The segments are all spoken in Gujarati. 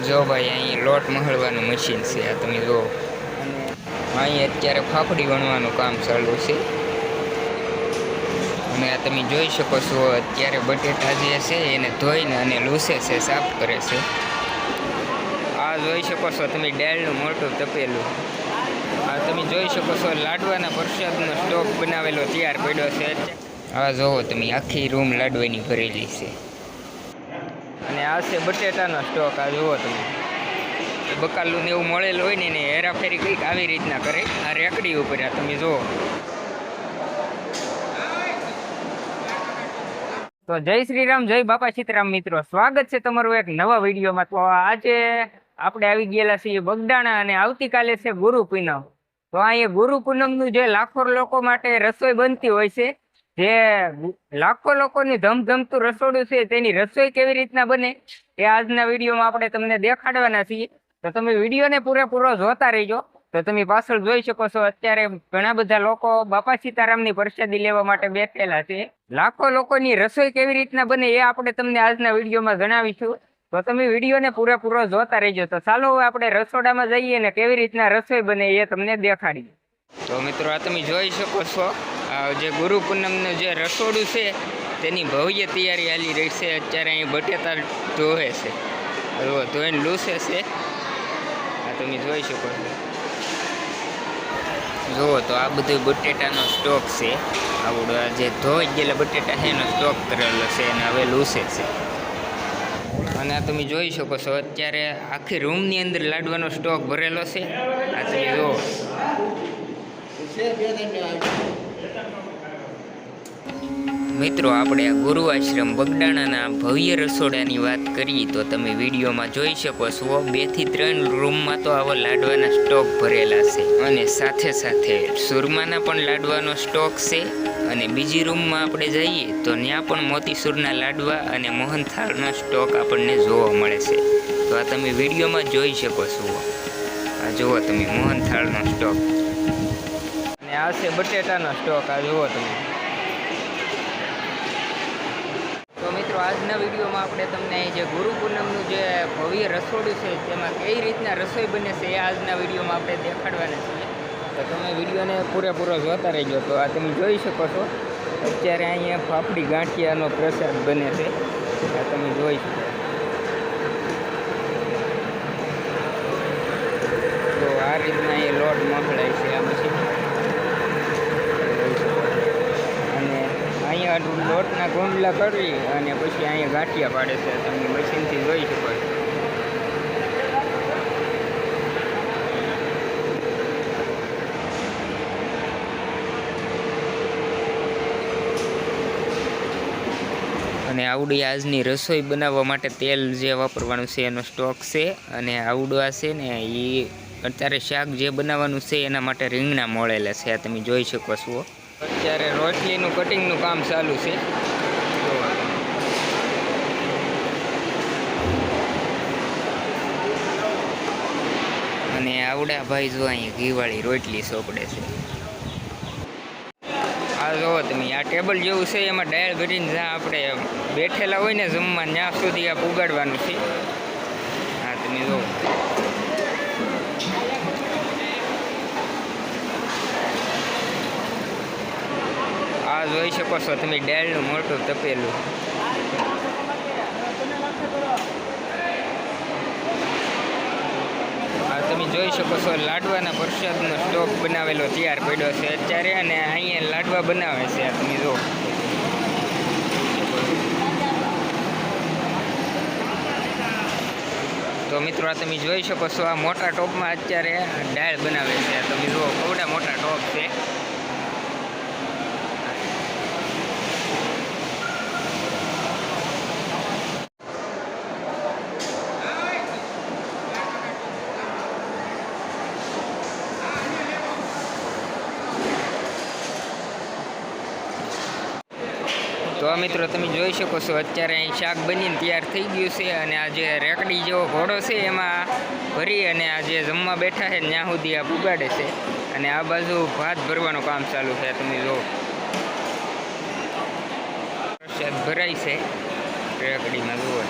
જો ભાઈ અહીં લોટ મહળવાનું મશીન છે, આ તમે જુઓ. અને અહીં અત્યારે ફાફડી વણવાનું કામ ચાલુ છે. અને આ તમે જોઈ શકો છો અત્યારે બટેટા જે છે એને ધોઈને અને લૂસે છે, સાફ કરે છે. આ જોઈ શકો છો તમે દાળનું મોટું તપેલું. આ તમે જોઈ શકો છો લાડવાના પ્રસાદનો સ્ટોક બનાવેલો તૈયાર પડ્યો છે. આ જોવો તમે આખી રૂમ લાડવાની ભરેલી છે. અને આ છે બટેટાનો સ્ટોક. આ જુઓ તમે બકાલું ને એવું મળેલું હોય ને એને હેરાફેરી કંઈક આવી રીતના કરે. આ રેકડી ઉપર આ તમે જુઓ. તો જય શ્રી રામ, જય બાપા સીતારામ. મિત્રો, સ્વાગત છે તમારું એક નવા વિડીયોમાં. તો આજે આપણે આવી ગયેલા છીએ બગદાણા અને આવતીકાલે છે ગુરુ પૂનમ. તો અહીંયા ગુરુ પૂનમનું જે લાખો લોકો માટે રસોઈ બનતી હોય છે, જે લાખો લોકોની ધમધમતું રસોડું છે, તેની રસોઈ કેવી રીતના બને એ આજના વિડીયોમાં આપણે તમને દેખાડવાના છીએ. તો તમે વિડીયોને પૂરેપૂરો જોતા રહીજો. તો તમે પાછળ જોઈ શકો છો અત્યારે ઘણા બધા લોકો બાપા સીતારામની પ્રસાદી લેવા માટે બેઠેલા છે. લાખો લોકોની રસોઈ કેવી રીતના બને એ આપણે તમને આજના વિડીયોમાં જણાવીશું. તો તમે વિડીયોને પૂરેપૂરો જોતા રહીજો. તો ચાલો હવે આપણે રસોડામાં જઈએ ને કેવી રીતના રસોઈ બને એ તમને દેખાડીએ. તો મિત્રો, આ તમે જોઈ શકો છો જે ગુરુ પૂનમનું જે રસોડું છે તેની ભવ્ય તૈયારી હાલી રહી છે. અત્યારે અહીં બટેટા ધોવે છે, ધોઈને લૂસે છે. આ તમે જોઈ શકો છો. જુઓ તો આ બધું બટેટાનો સ્ટોક છે. આવડો આ જે ધોઈ ગયેલા બટેટા છે એનો સ્ટોક કરેલો છે અને હવે લૂસે છે. અને આ તમે જોઈ શકો છો અત્યારે આખી રૂમની અંદર લાડવાનો સ્ટોક ભરેલો છે. આ તમે જુઓ. મિત્રો, આપણે આ ગુરુ આશ્રમ બગદાણાના ભવ્ય રસોડાની વાત કરીએ તો તમે વિડીયોમાં જોઈ શકો છો 2 થી 3 રૂમમાં તો આવો લાડવાના સ્ટોક ભરેલા છે. અને સાથે સાથે સુરમાના પણ લાડવાનો સ્ટોક છે. અને બીજી રૂમમાં આપણે જઈએ તો ત્યાં પણ મોતીસૂરના લાડવા અને મોહનથાળનો સ્ટોક આપણને જોવા મળે છે. તો આ તમે વિડીયોમાં જોઈ શકો છો. આ જુઓ તમે મોહનથાળનો સ્ટોક. અને આ છે બટેટાનો સ્ટોક. આ જુઓ તમે. તો મિત્રો, આજના વિડીયોમાં આપણે તમને જે ગુરુ પૂનમનું જે ભવ્ય રસોડું છે તેમાં કઈ રીતના રસોઈ બને છે એ આજના વિડીયોમાં આપણે દેખાડવાના છીએ. તો તમે વિડીયોને પૂરેપૂરો જોતા રહેજો. તો આ તમે જોઈ શકો છો અત્યારે અહીંયા ફાફડી ગાંઠિયાનો પ્રસાદ બને છે. આ તમે જોઈ શકો. તો આ રીતના અહીંયા લોટ મખળાય છે આ મશીન. અને અહીંયા લોટના ગુંડલા કરી અને પછી અહીંયા ગાંઠિયા પાડે છે. તમે મશીનથી જોઈ શકો છો. અને આવડી આજની રસોઈ બનાવવા માટે તેલ જે વાપરવાનું છે એનો સ્ટોક છે. અને આવડું છે ને એ અત્યારે શાક જે બનાવવાનું છે એના માટે રીંગણા મોળેલા છે. આ તમે જોઈ શકો છો. અત્યારે રોટલીનું કટિંગનું કામ ચાલુ છે. અને આવડા ભાઈ જો અહીં ઘીવાળી રોટલી સોપડે છે. આ જોવો તમે, આ ટેબલ જેવું છે એમાં દાળ ભરીને જ્યાં આપણે બેઠેલા હોય ને જમવા ત્યાં સુધી આ પુગાડવાનું છે. હા તમે જુઓ. આ જોઈ શકો છો તમે દાળનું મોટું તપેલું. આ તમે જોઈ શકો છો લાડવાના પ્રસાદનો સ્ટોક બનાવેલો તૈયાર પડ્યો છે અત્યારે. અને અહીંયા લાડવા બનાવે છે. આ તમે જુઓ. તો મિત્રો, આ તમે જોઈ શકો છો આ મોટા ટોપમાં અત્યારે દાળ બનાવે છે. આ તમે જુઓ કેવડા મોટા ટોપ છે. તો મિત્રો, તમે જોઈ શકો છો અત્યારે અહીં શાક બનીને તૈયાર થઈ ગયું છે. અને આ જે રેકડી જેવો ઘોડો છે એમાં ભરી અને આ જે જમવા બેઠા છે ત્યાં સુધી આ પુગાડે છે. અને આ બાજુ ભાત ભરવાનું કામ ચાલુ છે. તમે જો પ્રસાદ ભરાય છે રેકડીમાં. જુઓ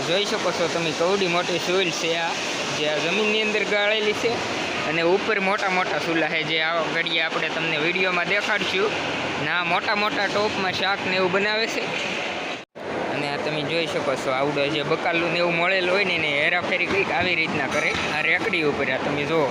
જોઈ શકો છો તમે કવડી મોટી સોઇલ છે આ જે આ જમીનની અંદર ગાળેલી છે અને ઉપર મોટા મોટા ચૂલા છે જે આ ઘડીએ આપણે તમને વિડીયોમાં દેખાડશું ને આ મોટા મોટા ટોપમાં શાક ને એવું બનાવે છે. અને આ તમે જોઈ શકો છો આવડો જે બકાલું ને એવું મળેલું હોય ને એને હેરાફેરી કંઈક આવી રીતના કરે આ રેકડી ઉપર. આ તમે જુઓ